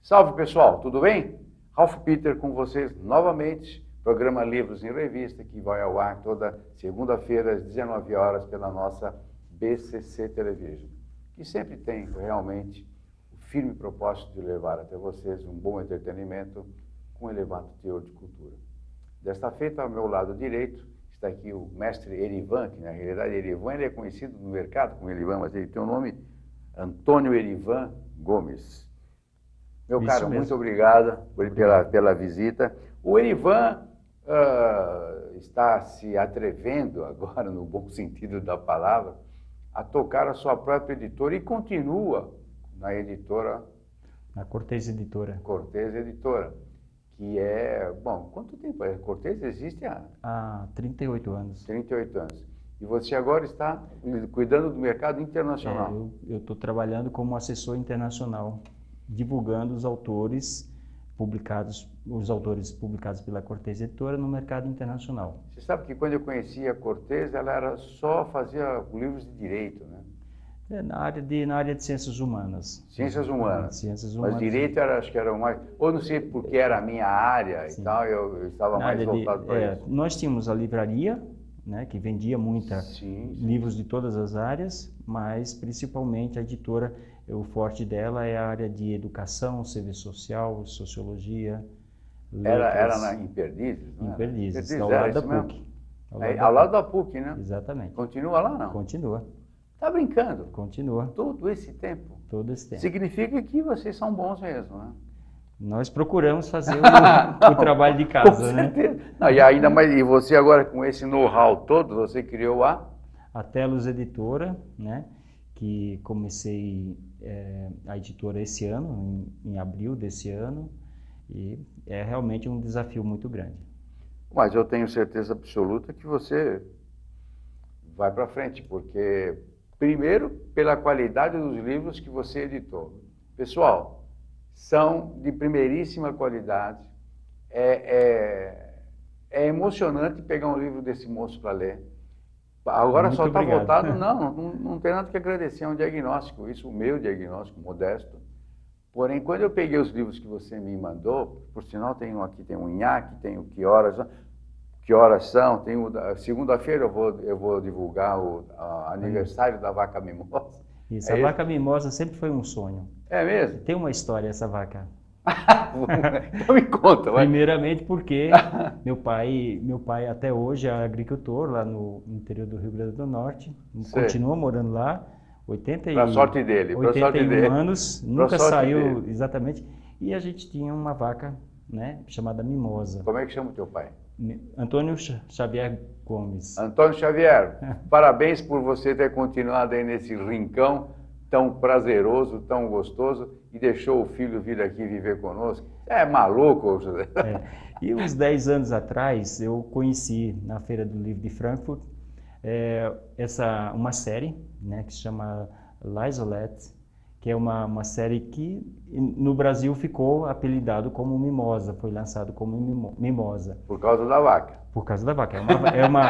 Salve pessoal, tudo bem? Ralph Peter com vocês novamente, programa Livros em Revista, que vai ao ar toda segunda-feira às 19 horas pela nossa BCC Television, que sempre tem realmente o firme propósito de levar até vocês um bom entretenimento com elevado teor de cultura. Desta feita, ao meu lado direito, está aqui o mestre Erivan, que na realidade Erivan ele é conhecido no mercado como Erivan, mas ele tem o nome Antônio Erivan Gomes. Meu Isso caro, mesmo. muito obrigado pela visita. O Erivan está se atrevendo agora, no bom sentido da palavra, a tocar a sua própria editora e continua na editora A Cortez Editora. Cortez Editora, que é, bom, quanto tempo a Cortez existe? Há 38 anos. 38 anos. E você agora está cuidando do mercado internacional. Eu estou trabalhando como assessor internacional, divulgando os autores publicados pela Cortez Editora no mercado internacional. Você sabe que quando eu conheci a Cortez, ela fazia livros de direito, né? Na área de ciências humanas. Ciências humanas. Ciências humanas. Mas direito acho que era o mais... Ou não sei porque era a minha área e tal, eu estava mais voltado para isso. Nós tínhamos a livraria, né, que vendia livros de todas as áreas, mas principalmente a editora, o forte dela é a área de educação, serviço social, sociologia, letras. Em Perdizes, não é? Em Perdizes, Perdizes, ao lado da isso mesmo? PUC. Ao lado da PUC, né? Exatamente. Continua lá, não? Continua. Tá brincando? Continua. Todo esse tempo? Todo esse tempo. Significa que vocês são bons mesmo, né? Nós procuramos fazer o trabalho de casa, Com né? certeza. Não, e ainda mais, e você agora com esse know-how todo, você criou a Telos Editora, né? Que comecei a editora esse ano, em abril desse ano, e é realmente um desafio muito grande. Mas eu tenho certeza absoluta que você vai para frente, porque, primeiro, pela qualidade dos livros que você editou. Pessoal, são de primeiríssima qualidade. É emocionante pegar um livro desse moço para ler. Agora Muito só está obrigado. voltado, não tem nada que agradecer, é um diagnóstico, isso, o meu diagnóstico modesto. Porém, quando eu peguei os livros que você me mandou, por sinal tem um Nhaque, tem o Que Horas São, tem segunda-feira eu vou divulgar o aniversário da Vaca Mimosa. Isso, a Vaca Mimosa sempre foi um sonho. É mesmo? Tem uma história essa vaca. Então me conta. Vai. Primeiramente porque meu pai até hoje é agricultor lá no interior do Rio Grande do Norte, continua morando lá, 81 sorte dele, 81 anos, nunca saiu exatamente, e a gente tinha uma vaca, né, chamada Mimosa. Como é que chama o teu pai? Antônio Xavier Gomes. Antônio Xavier, parabéns por você ter continuado aí nesse rincão tão prazeroso, tão gostoso, e deixou o filho vir aqui viver conosco. É maluco, José. E uns 10 anos atrás, eu conheci na Feira do Livro de Frankfurt uma série, né, que se chama L'Isolette, que é uma série que no Brasil ficou apelidado como Mimosa, foi lançado como Mimosa. Por causa da vaca. Por causa da vaca.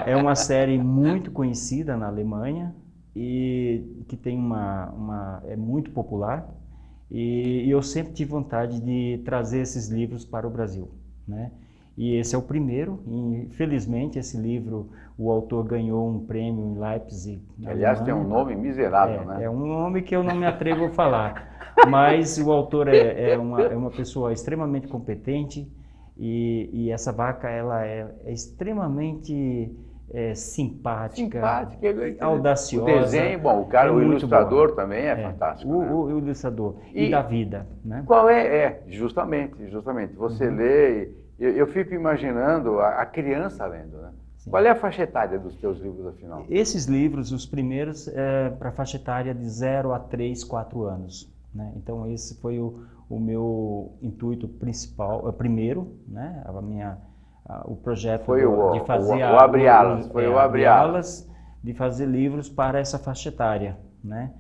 É uma série muito conhecida na Alemanha e que tem é muito popular, e eu sempre tive vontade de trazer esses livros para o Brasil, né? E esse é o primeiro, e infelizmente esse livro, o autor ganhou um prêmio em Leipzig, na Aliás, Alemanha. tem um nome miserável, né? É um nome que eu não me atrevo a falar, mas o autor é uma pessoa extremamente competente, e essa vaca ela é extremamente simpática, audaciosa. O desenho, bom, o ilustrador também é fantástico. O ilustrador e da vida, né? Qual justamente, você lê, eu fico imaginando a criança lendo, né? Sim. Qual é a faixa etária dos teus livros, afinal? Esses livros, os primeiros, para a faixa etária de 0 a 3, 4 anos, né? Então esse foi o meu intuito principal, primeiro, né? O projeto de fazer o Abre Alas, de fazer livros para essa faixa etária, né?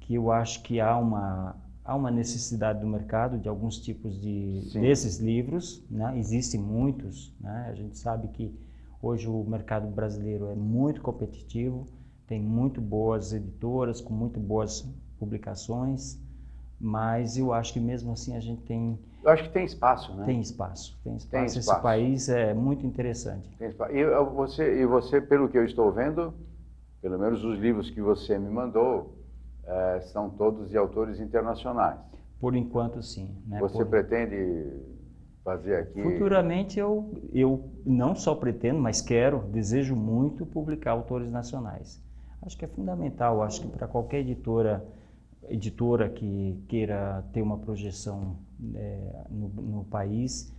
Que eu acho que há uma necessidade do mercado de alguns tipos desses livros, né? Existem muitos, né? A gente sabe que hoje o mercado brasileiro é muito competitivo, tem muito boas editoras com muito boas publicações, mas eu acho que mesmo assim a gente tem Eu acho que tem espaço, né? tem espaço, tem espaço. Tem Esse espaço. país é muito interessante. Tem espaço. E você, pelo que eu estou vendo, pelo menos os livros que você me mandou, são todos de autores internacionais. Por enquanto, sim, né? Você pretende fazer aqui... Futuramente eu não só pretendo, mas quero, desejo muito publicar autores nacionais. Acho que é fundamental, acho que para qualquer editora que queira ter uma projeção no país,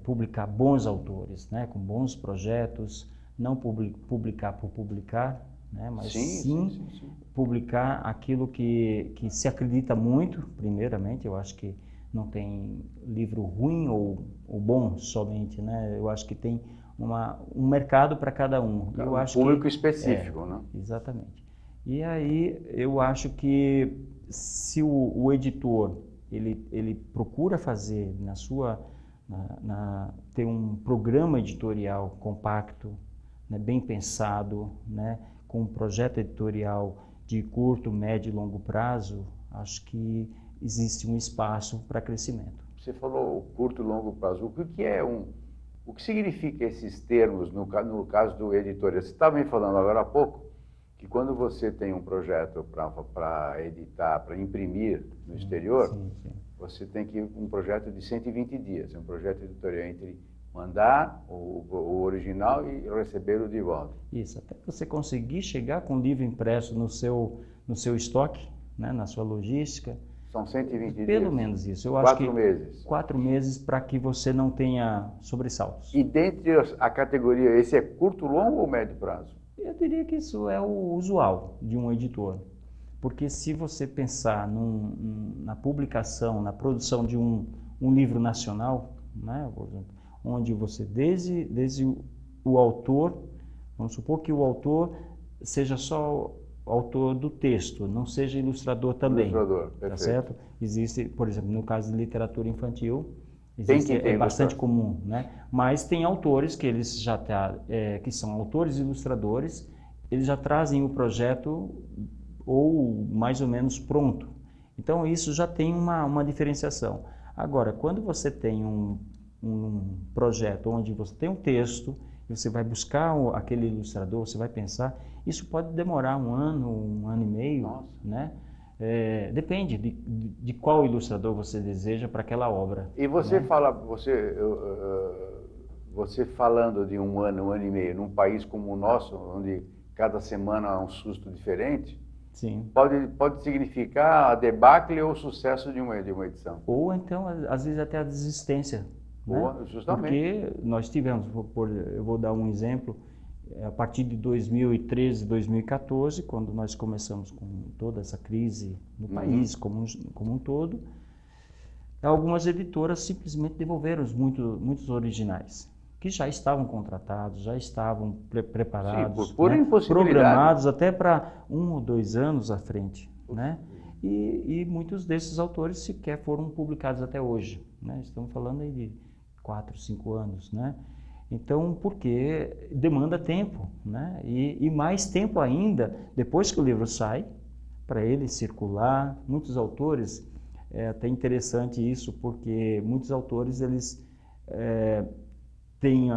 publicar bons autores, né, com bons projetos, não publicar por publicar, né, mas sim publicar aquilo que se acredita muito, primeiramente. Eu acho que não tem livro ruim ou bom somente, né? Eu acho que tem um mercado para cada um. Eu acho público específico, né? Exatamente. E aí eu acho que se o editor ele procura fazer ter um programa editorial compacto, né, bem pensado, né, com um projeto editorial de curto, médio e longo prazo, acho que existe um espaço para crescimento. Você falou curto e longo prazo. O que significa esses termos no caso do editor? Você estava me falando agora há pouco que quando você tem um projeto para editar, para imprimir no exterior, você tem um projeto de 120 dias, um projeto editorial entre mandar o original e receber o de volta. Isso, até você conseguir chegar com o livro impresso no seu estoque, né, na sua logística. São 120 dias? Pelo menos isso. Eu acho que 4 meses. 4 meses para que você não tenha sobressaltos. E dentre a categoria, esse é curto, longo ou médio prazo? Eu diria que isso é o usual de um editor. Porque se você pensar na publicação, na produção de um livro nacional, né, por exemplo, onde você, desde o autor, vamos supor que o autor seja só autor do texto, não seja ilustrador também. Ilustrador, perfeito. Tá certo? Existe, por exemplo, no caso de literatura infantil, é bastante comum, né? Mas tem autores que eles que são autores e ilustradores, eles já trazem o projeto ou mais ou menos pronto. Então isso já tem uma diferenciação. Agora, quando você tem um projeto onde você tem um texto, e você vai buscar aquele ilustrador, você vai pensar, isso pode demorar um ano e meio. Nossa. Né? Depende de qual ilustrador você deseja para aquela obra. E você né? você falando de um ano e meio, num país como o nosso, onde cada semana há um susto diferente, Sim. Pode significar a debacle ou o sucesso de uma edição. Ou então, às vezes, até a desistência. Né? Justamente. Porque nós tivemos, eu vou dar um exemplo, a partir de 2013, 2014, quando nós começamos com toda essa crise no país como um todo, algumas editoras simplesmente devolveram muitos originais, que já estavam contratados, já estavam preparados, sim, por né? impossibilidade. Programados até para 1 ou 2 anos à frente. Né? E muitos desses autores sequer foram publicados até hoje. Né? Estamos falando aí de 4, 5 anos. Né? Então, porque demanda tempo, né? E mais tempo ainda, depois que o livro sai, para ele circular. Muitos autores, é até interessante isso, porque muitos autores, eles têm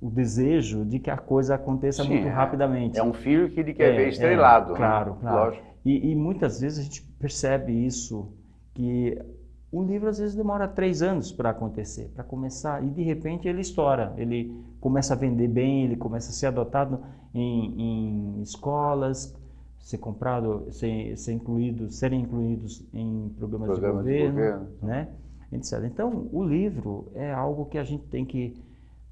o desejo de que a coisa aconteça muito rapidamente. É um filho que ele quer ver estrelado. Claro, né? claro. Lógico. E muitas vezes a gente percebe isso, que o livro às vezes demora 3 anos para acontecer, para começar, e de repente ele estoura, ele começa a vender bem, ele começa a ser adotado em escolas, ser comprado, serem incluídos em programas de governo, né? Etc. Então, o livro é algo que a gente tem que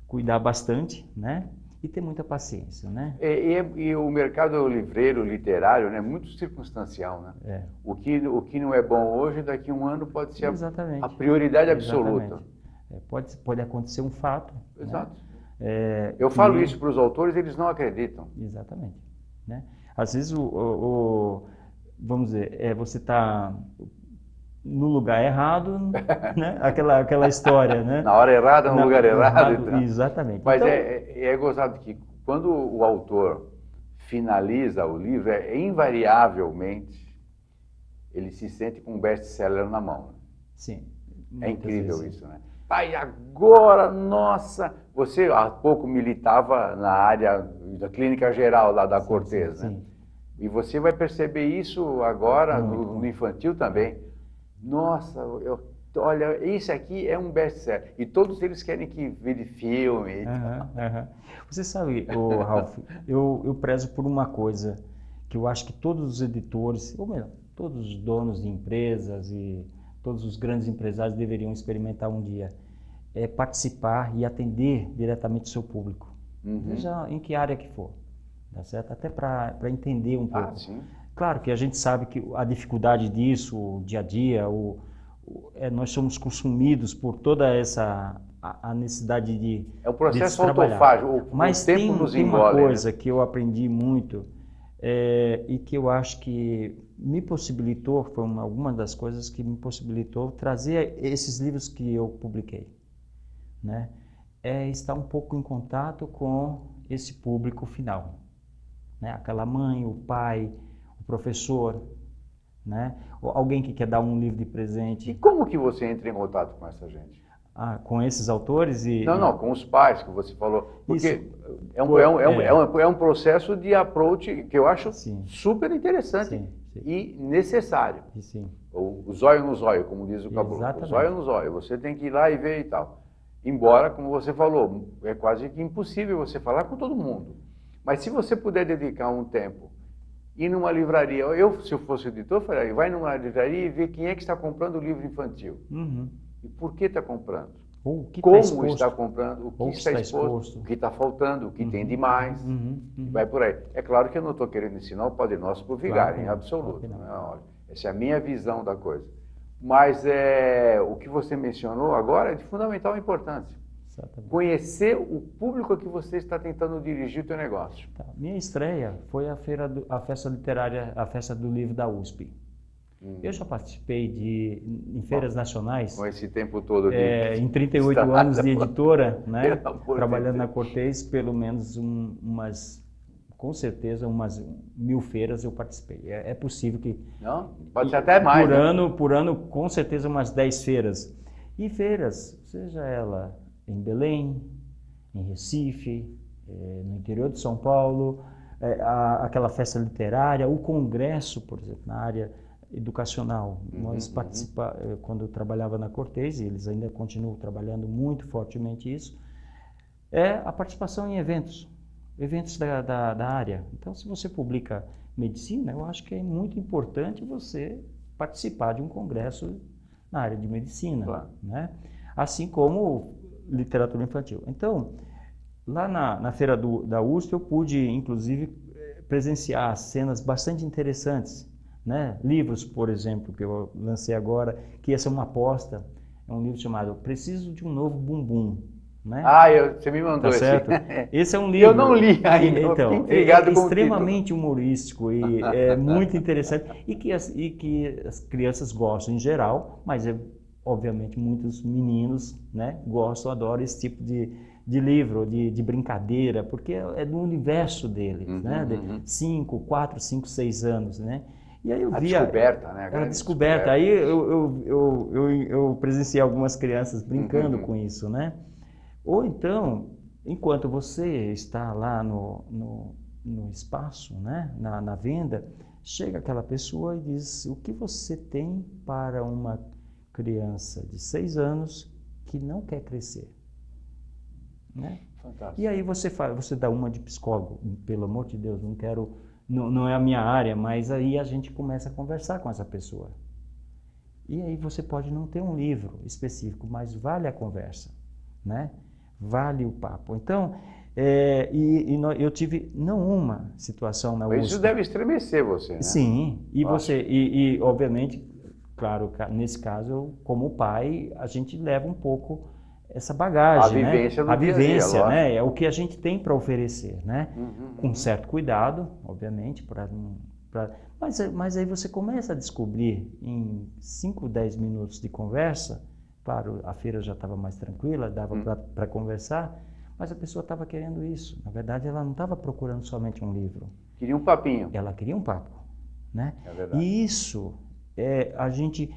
cuidar bastante, né? E ter muita paciência, né? E o mercado livreiro, literário, né, é muito circunstancial, né? O que não é bom hoje, daqui a um ano pode ser a prioridade absoluta. Pode acontecer um fato. Exato. Né? Eu falo isso para os autores, eles não acreditam. Exatamente. Né? Às vezes, vamos dizer, você está no lugar errado, né? aquela história, né? Na hora errada, no lugar errado. Então. Exatamente. Mas então, é gozado que quando o autor finaliza o livro, invariavelmente, ele se sente com um best-seller na mão. Sim. É incrível vezes, isso, né? Pai, agora, nossa, você há pouco militava na área da clínica geral lá da Cortez, né? Sim. E você vai perceber isso agora Muito. no infantil também. Nossa, olha, isso aqui é um best-seller. E todos eles querem que vire filme. Você sabe, Ralph, eu prezo por uma coisa que eu acho que todos os editores, ou melhor, todos os donos de empresas e todos os grandes empresários deveriam experimentar um dia. É participar e atender diretamente o seu público. Seja em que área que for. Tá certo? Até para entender um pouco. Sim. Claro que a gente sabe que a dificuldade disso, o dia a dia, nós somos consumidos por toda essa a necessidade de é um processo de autofágico. Mas o tempo tem, nos tem engole, uma coisa, né? que eu aprendi muito e que eu acho que me possibilitou, foi alguma das coisas que me possibilitou trazer esses livros que eu publiquei, né? É estar um pouco em contato com esse público final, né? Aquela mãe, o pai, o professor, né? Ou alguém que quer dar um livro de presente. E como que você entra em contato com essa gente? Com esses autores Não, com os pais que você falou. Porque Isso. é um processo de approach que eu acho super interessante e necessário. Sim. O zóio no zóio, como diz o caboclo. O zóio no zóio. Você tem que ir lá e ver e tal. Embora, como você falou, é quase que impossível você falar com todo mundo. Mas se você puder dedicar um tempo, ir numa livraria, se eu fosse editor, faria, vai numa livraria e vê quem é que está comprando o livro infantil. E por que está comprando? Como está comprando, o que está exposto, o que está faltando, o que tem de mais, vai por aí. É claro que eu não estou querendo ensinar o Padre Nosso para o vigário, em absoluto. Não, essa é a minha visão da coisa. Mas o que você mencionou agora é de fundamental importância. Exatamente. Conhecer o público a que você está tentando dirigir o teu negócio. Minha estreia foi a festa literária, a festa do livro da USP. Eu já participei em feiras nacionais. Com esse tempo todo em 38 anos de editora, né? Trabalhando na Cortez, pelo menos com certeza umas 1000 feiras eu participei. É possível que... Não, pode ser até mais. Por ano, com certeza umas 10 feiras. E feiras, seja ela em Belém, em Recife, no interior de São Paulo, aquela festa literária, o congresso, por exemplo, na área educacional. Nós participávamos, quando eu trabalhava na Cortez, e eles ainda continuam trabalhando muito fortemente isso, a participação em eventos da área. Então, se você publica medicina, eu acho que é muito importante você participar de um congresso na área de medicina, claro, né? Assim como literatura infantil. Então, lá na feira da USP, eu pude, inclusive, presenciar cenas bastante interessantes, né? Livros, por exemplo, que eu lancei agora, que essa é uma aposta, é um livro chamado Preciso de um Novo Bumbum, né? Você me mandou tá certo? Esse é um livro... Eu não li ainda, então, eu fiquei intrigado com extremamente humorístico e é muito interessante e que as crianças gostam em geral, mas obviamente muitos meninos, né, gostam, adoram esse tipo de livro, de brincadeira, porque é do universo deles, né? De 4, 5, 6 anos, né? E aí eu vi descoberta, né? A descoberta. Aí eu presenciei algumas crianças brincando com isso, né? Ou então, enquanto você está lá no espaço, né? na venda, chega aquela pessoa e diz: o que você tem para uma criança de 6 anos que não quer crescer? Né? Fantástico. E aí você dá uma de psicólogo, pelo amor de Deus, não quero... Não é a minha área, mas aí a gente começa a conversar com essa pessoa. E aí você pode não ter um livro específico, mas vale a conversa, né? Vale o papo. Então, eu tive não uma situação na USP. Isso deve estremecer você, né? Sim, obviamente, claro, nesse caso, como pai, a gente leva um pouco essa bagagem, a vivência, né? A vivência, né? É o que a gente tem para oferecer, né? Com certo cuidado, obviamente, mas aí você começa a descobrir em 5, 10 minutos de conversa, claro, a feira já estava mais tranquila, dava para conversar, mas a pessoa estava querendo isso. Na verdade, ela não estava procurando somente um livro. Queria um papinho. Ela queria um papo, né? É verdade. E isso a gente...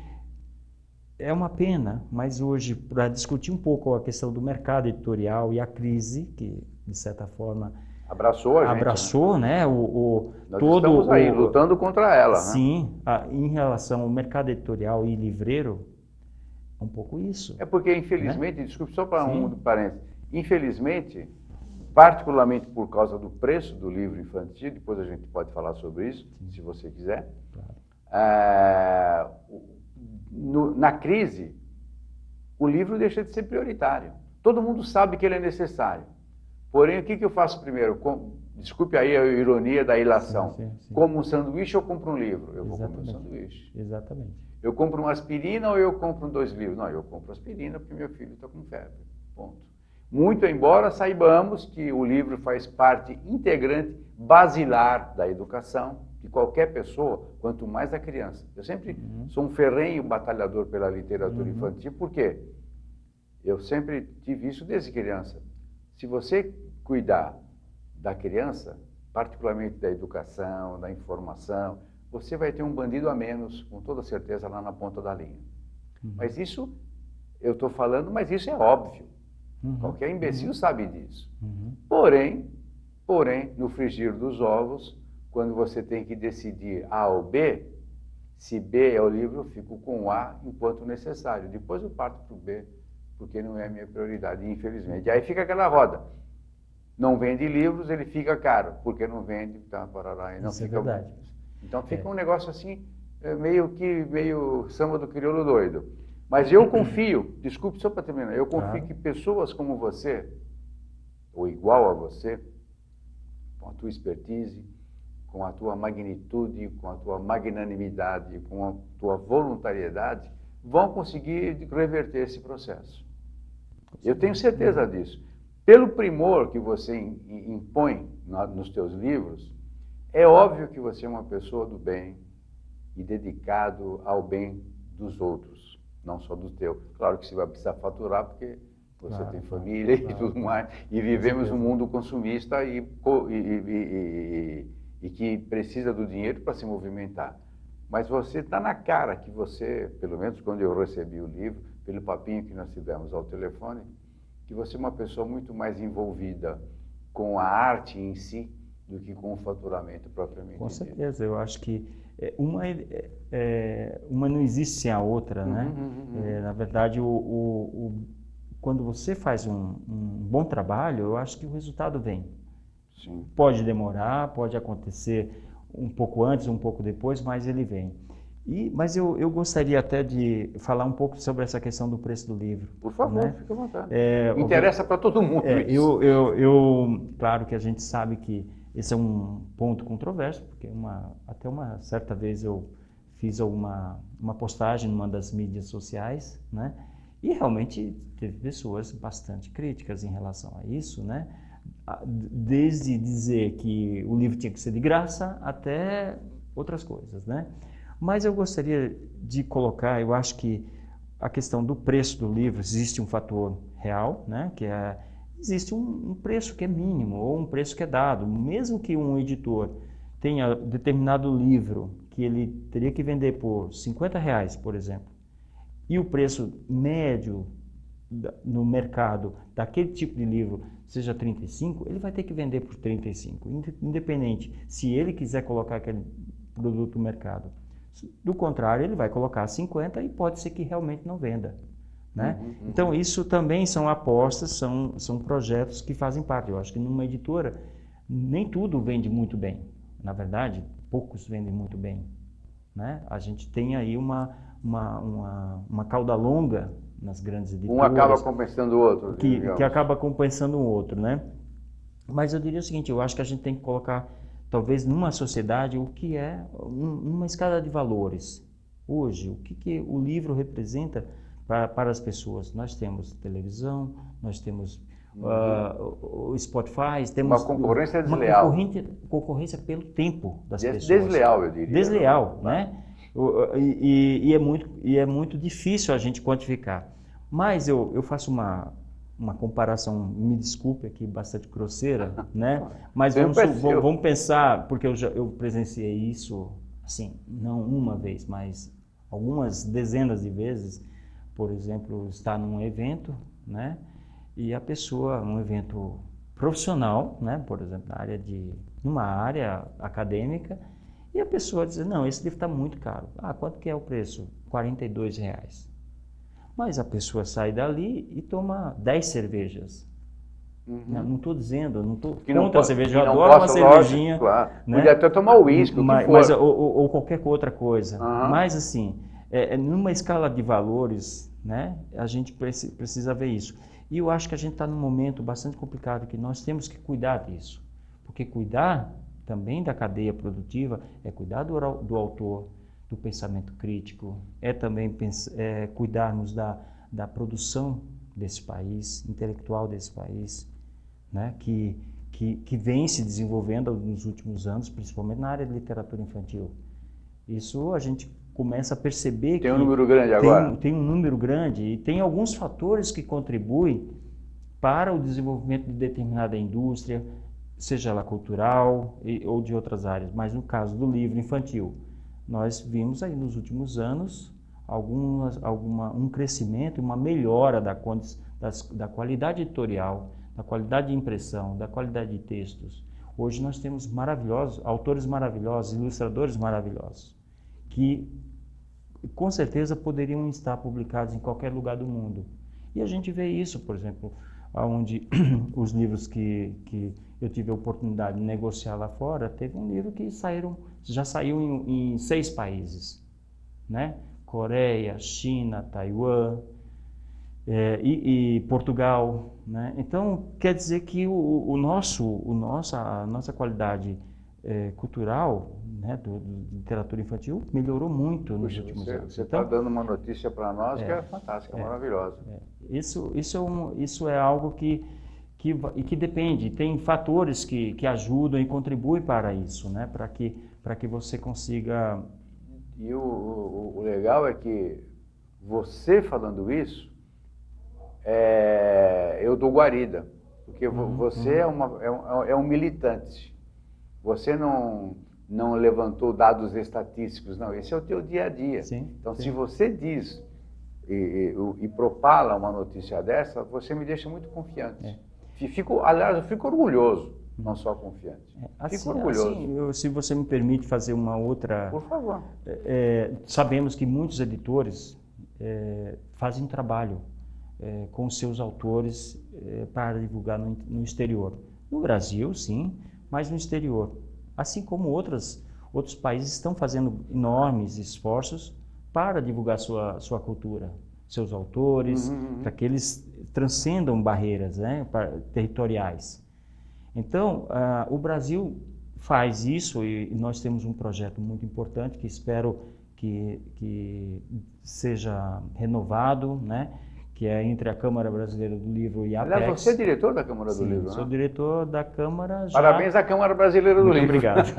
É uma pena, mas hoje, para discutir um pouco a questão do mercado editorial e a crise, que de certa forma Abraçou a gente, abraçou, né? Nós todo estamos aí lutando contra ela, né? Sim, em relação ao mercado editorial e livreiro, é um pouco isso. É porque, infelizmente, né? desculpe só para Sim. um parênteses, infelizmente, particularmente por causa do preço do livro infantil, depois a gente pode falar sobre isso, se você quiser, Claro. na crise, o livro deixa de ser prioritário. Todo mundo sabe que ele é necessário. Porém, o que eu faço primeiro? Desculpe aí a ironia da ilação. Sim. Como um sanduíche ou compro um livro? Eu vou comer um sanduíche. Exatamente. Eu compro uma aspirina ou eu compro 2 livros? Não, eu compro aspirina porque meu filho está com febre. Ponto. Muito embora saibamos que o livro faz parte integrante, basilar da educação de qualquer pessoa, quanto mais a criança. Eu sempre sou um ferrenho batalhador pela literatura infantil, porque eu sempre tive isso desde criança. Se você cuidar da criança, particularmente da educação, da informação, você vai ter um bandido a menos, com toda certeza, lá na ponta da linha. Mas isso, eu estou falando, mas isso é óbvio. Qualquer imbecil sabe disso. Porém, no frigir dos ovos, quando você tem que decidir A ou B, se B é o livro, eu fico com o A enquanto necessário. Depois eu parto para o B, porque não é a minha prioridade, infelizmente. Aí fica aquela roda. Não vende livros, ele fica caro, porque não vende, tá, parará, e não Isso fica é verdade. Então fica um negócio assim, meio samba do crioulo doido. Mas eu confio, desculpe só para terminar, eu confio que pessoas como você, ou igual a você, com a tua expertise, com a tua magnitude, com a tua magnanimidade, com a tua voluntariedade, vão conseguir reverter esse processo. Eu tenho certeza disso. Pelo primor que você impõe nos teus livros, é óbvio que você é uma pessoa do bem e dedicado ao bem dos outros, não só do teu. Claro que você vai precisar faturar, porque você tem família e tudo mais, e vivemos um mundo consumista e que precisa do dinheiro para se movimentar. Mas você está na cara que você, pelo menos quando eu recebi o livro, pelo papinho que nós tivemos ao telefone, que você é uma pessoa muito mais envolvida com a arte em si do que com o faturamento propriamente dito. Com certeza, eu acho que uma não existe sem a outra, né? Na verdade, quando você faz um bom trabalho, eu acho que o resultado vem. Sim. Pode demorar, pode acontecer um pouco antes, um pouco depois, mas ele vem. Mas eu gostaria até de falar um pouco sobre essa questão do preço do livro. Por favor, né? fique à vontade. Interessa para todo mundo isso. Claro que a gente sabe que esse é um ponto controverso, porque até uma certa vez eu fiz uma postagem numa das mídias sociais, né? E realmente teve pessoas bastante críticas em relação a isso, né? Desde dizer que o livro tinha que ser de graça até outras coisas, né? Mas eu gostaria de colocar, eu acho que a questão do preço do livro, existe um fator real, né? Existe um preço que é mínimo, ou um preço que é dado. Mesmo que um editor tenha determinado livro que ele teria que vender por R$50, por exemplo, e o preço médio no mercado daquele tipo de livro seja 35, ele vai ter que vender por 35, independente se ele quiser colocar aquele produto no mercado. Do contrário, ele vai colocar 50 e pode ser que realmente não venda, né? Então, isso também são apostas, são projetos que fazem parte. Eu acho que numa editora, nem tudo vende muito bem. Na verdade, poucos vendem muito bem, né? A gente tem aí uma cauda longa nas grandes editoras. Um acaba compensando o outro. Que acaba compensando o outro, né? Mas eu diria o seguinte, eu acho que a gente tem que colocar, talvez numa sociedade, o que é uma escala de valores. Hoje, o que o livro representa para as pessoas? Nós temos televisão, nós temos o Spotify, temos uma concorrência desleal. Uma concorrência pelo tempo das pessoas. Desleal, eu diria. Desleal, né? E é muito difícil a gente quantificar. Mas eu faço uma comparação, me desculpe aqui, bastante grosseira, né? Mas vamos pensar, porque eu presenciei isso, assim, não uma vez, mas algumas dezenas de vezes, por exemplo, estar num evento, né? E a pessoa, um evento profissional, né? Por exemplo, numa área acadêmica, e a pessoa diz, não, esse livro está muito caro. Ah, quanto que é o preço? R$ 42. Mas a pessoa sai dali e toma 10 cervejas. Não estou dizendo, não estou contra a cerveja, eu adoro uma cervejinha. Lógico, claro. Né? Podia até tomar uísque, o que for. Ou qualquer outra coisa. Mas assim, numa escala de valores, né, a gente precisa ver isso. E eu acho que a gente está num momento bastante complicado, que nós temos que cuidar disso. Porque cuidar também da cadeia produtiva é cuidar do autor, do pensamento crítico, é também cuidarmos da produção desse país, intelectual desse país, né, que vem se desenvolvendo nos últimos anos, principalmente na área de literatura infantil. Isso a gente começa a perceber que tem um número grande agora. Tem um número grande e tem alguns fatores que contribuem para o desenvolvimento de determinada indústria, seja ela cultural ou de outras áreas. Mas no caso do livro infantil, nós vimos aí nos últimos anos um crescimento, uma melhora da qualidade editorial, da qualidade de impressão, da qualidade de textos. Hoje nós temos autores maravilhosos, ilustradores maravilhosos, que com certeza poderiam estar publicados em qualquer lugar do mundo. E a gente vê isso, por exemplo, onde os livros que eu tive a oportunidade de negociar lá fora, teve um livro que já saiu em 6 países, né? Coreia, China, Taiwan e Portugal, né? Então, quer dizer que a nossa qualidade cultural, né, de literatura infantil melhorou muito nos últimos anos. Você está dando uma notícia para nós que é fantástica, maravilhosa. Isso é algo que depende, tem fatores que ajudam e contribuem para isso, né, para que você consiga... E o legal é que você falando isso, eu dou guarida, porque você é um militante. Você não levantou dados estatísticos, não. Esse é o teu dia a dia. Sim, então, sim. Se você diz e propala uma notícia dessa, você me deixa muito confiante. Aliás, eu fico orgulhoso, não só confiante. Fico orgulhoso. Assim, se você me permite fazer uma outra... Por favor. Sabemos que muitos editores fazem trabalho com os seus autores para divulgar no exterior. No Brasil, sim, mas no exterior. Assim como outros países estão fazendo enormes esforços para divulgar sua cultura, seus autores, para que eles transcendam barreiras, né, territoriais. Então, o Brasil faz isso e nós temos um projeto muito importante que espero que seja renovado, né, que é entre a Câmara Brasileira do Livro e a Apex. Aliás, você é diretor da Câmara do Livro, Sou diretor da Câmara já... Parabéns à Câmara Brasileira do Livro. Muito obrigado.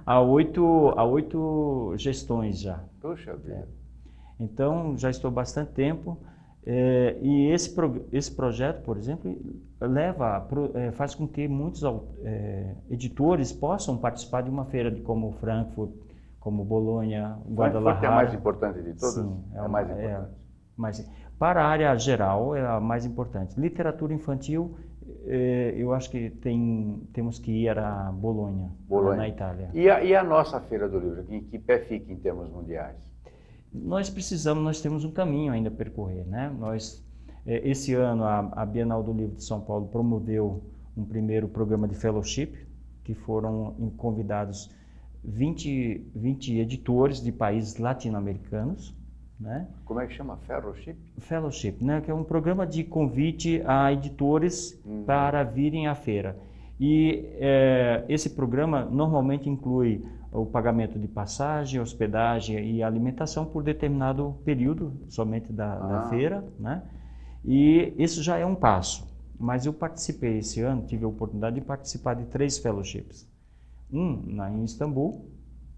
Há 8 gestões já. Puxa vida. Então, já estou há bastante tempo. E esse projeto, por exemplo, faz com que muitos editores possam participar de uma feira como Frankfurt, como Bolonha, Guadalajara. Frankfurt é a mais importante de todas? Sim, é a mais importante. Mas para a área geral é a mais importante. Literatura infantil, eu acho que temos que ir a Bolonha, na Itália. E a nossa Feira do Livro, em que pé fica em termos mundiais? Nós temos um caminho ainda a percorrer, né? Esse ano a Bienal do Livro de São Paulo promoveu um primeiro programa de fellowship, que foram convidados 20 editores de países latino-americanos, né? Como é que chama? Fellowship? Fellowship, né? Que é um programa de convite a editores para virem à feira. E esse programa normalmente inclui o pagamento de passagem, hospedagem e alimentação por determinado período somente da feira, né? E isso já é um passo. Mas eu participei esse ano, tive a oportunidade de participar de 3 fellowships. Em Istambul,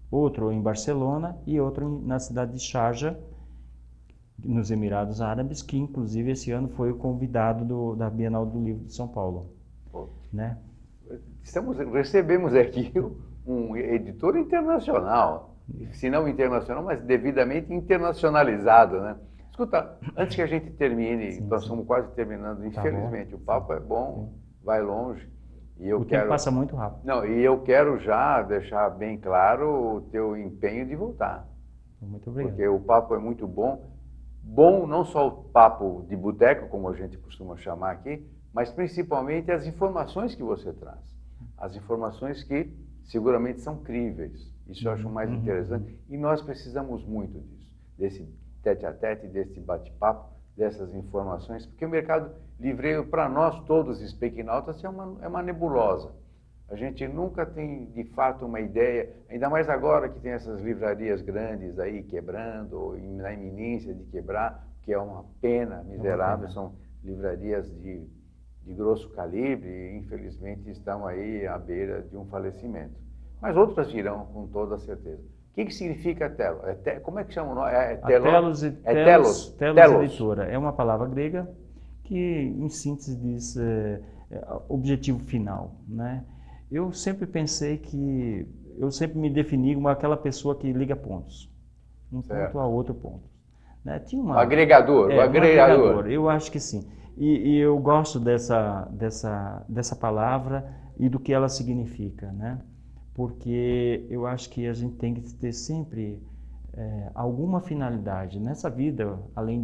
outro em Barcelona e outro na cidade de Sharjah, nos Emirados Árabes, que inclusive esse ano foi o convidado da Bienal do Livro de São Paulo. Né? Recebemos aqui um editor internacional. se não internacional, mas devidamente internacionalizado, né? Escuta, antes que a gente termine, Sim, nós sim. estamos quase terminando, infelizmente, o papo é bom, vai longe, e eu O quero... tempo passa muito rápido. Não, e eu quero já deixar bem claro o teu empenho de voltar, Muito obrigado. porque o papo é muito bom. Bom não só o papo de boteco, como a gente costuma chamar aqui, mas principalmente as informações que você traz. As informações que seguramente são críveis. Isso eu acho mais interessante. E nós precisamos muito disso, desse tete-a-tete, desse bate-papo, dessas informações, porque o mercado livreiro, para nós todos speakinautas, é uma nebulosa. A gente nunca tem, de fato, uma ideia, ainda mais agora que tem essas livrarias grandes aí quebrando, ou na iminência de quebrar, que é uma pena miserável, são livrarias de grosso calibre e, infelizmente, estão aí à beira de um falecimento. Mas outras virão, com toda certeza. O que significa telo? Como é que chama o nome? Telos Editora. É uma palavra grega que, em síntese, diz objetivo final, né? Eu sempre pensei que... Eu sempre me defini como aquela pessoa que liga pontos. Um ponto a outro ponto. Né? Tinha o agregador. Um agregador. Eu acho que sim. E eu gosto dessa palavra e do que ela significa, né? Porque eu acho que a gente tem que ter sempre alguma finalidade nessa vida, além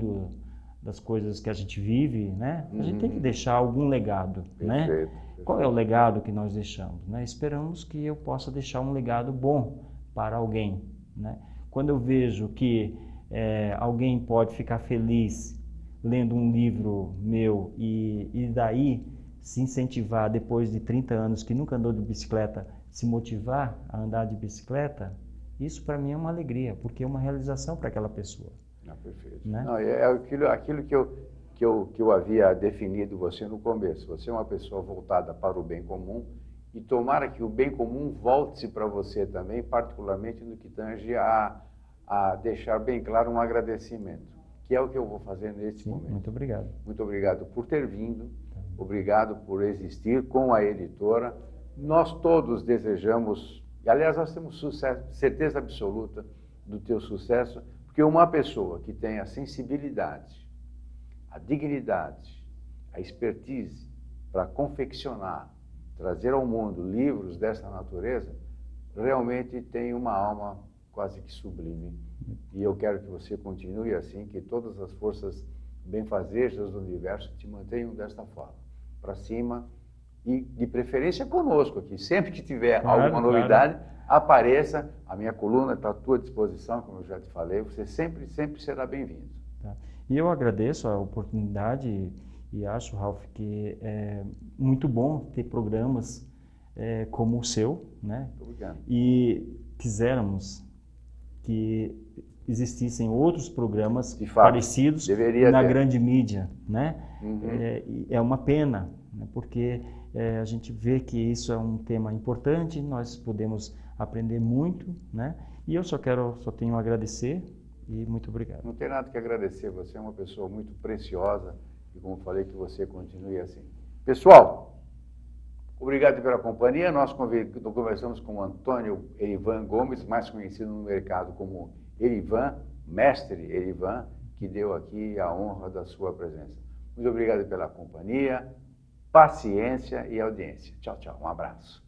das coisas que a gente vive, né? A gente tem que deixar algum legado, né? Qual é o legado que nós deixamos, né? Esperamos que eu possa deixar um legado bom para alguém, né? Quando eu vejo que alguém pode ficar feliz lendo um livro meu e daí se incentivar depois de 30 anos que nunca andou de bicicleta, se motivar a andar de bicicleta, isso para mim é uma alegria, porque é uma realização para aquela pessoa. Perfeito. Né? Não, é aquilo que eu havia definido você no começo. Você é uma pessoa voltada para o bem comum e tomara que o bem comum volte-se para você também, particularmente no que tange a deixar bem claro um agradecimento, que é o que eu vou fazer neste momento. Muito obrigado. Muito obrigado por ter vindo, obrigado por existir com a editora. Nós todos desejamos, e aliás nós temos certeza absoluta do teu sucesso, porque uma pessoa que tem a sensibilidade, a dignidade, a expertise para confeccionar, trazer ao mundo livros dessa natureza, realmente tem uma alma quase que sublime. E eu quero que você continue assim, que todas as forças benfazejas do universo te mantenham desta forma, para cima e de preferência conosco aqui. Sempre que tiver alguma novidade, apareça, a minha coluna está à tua disposição, como eu já te falei, você sempre será bem-vindo. Tá. E eu agradeço a oportunidade e acho, Ralph, que é muito bom ter programas como o seu, né? Obrigado. E quiséramos que existissem outros programas parecidos na grande mídia, né? É uma pena, né? Porque a gente vê que isso é um tema importante, nós podemos aprender muito, né? E eu só tenho a agradecer e muito obrigado. Não tem nada que agradecer, você é uma pessoa muito preciosa e, como falei, que você continue assim. Pessoal, obrigado pela companhia. Nós conversamos com o Antônio Erivan Gomes, mais conhecido no mercado como Erivan, mestre Erivan, que deu aqui a honra da sua presença. Muito obrigado pela companhia, paciência e audiência. Tchau, tchau. Um abraço.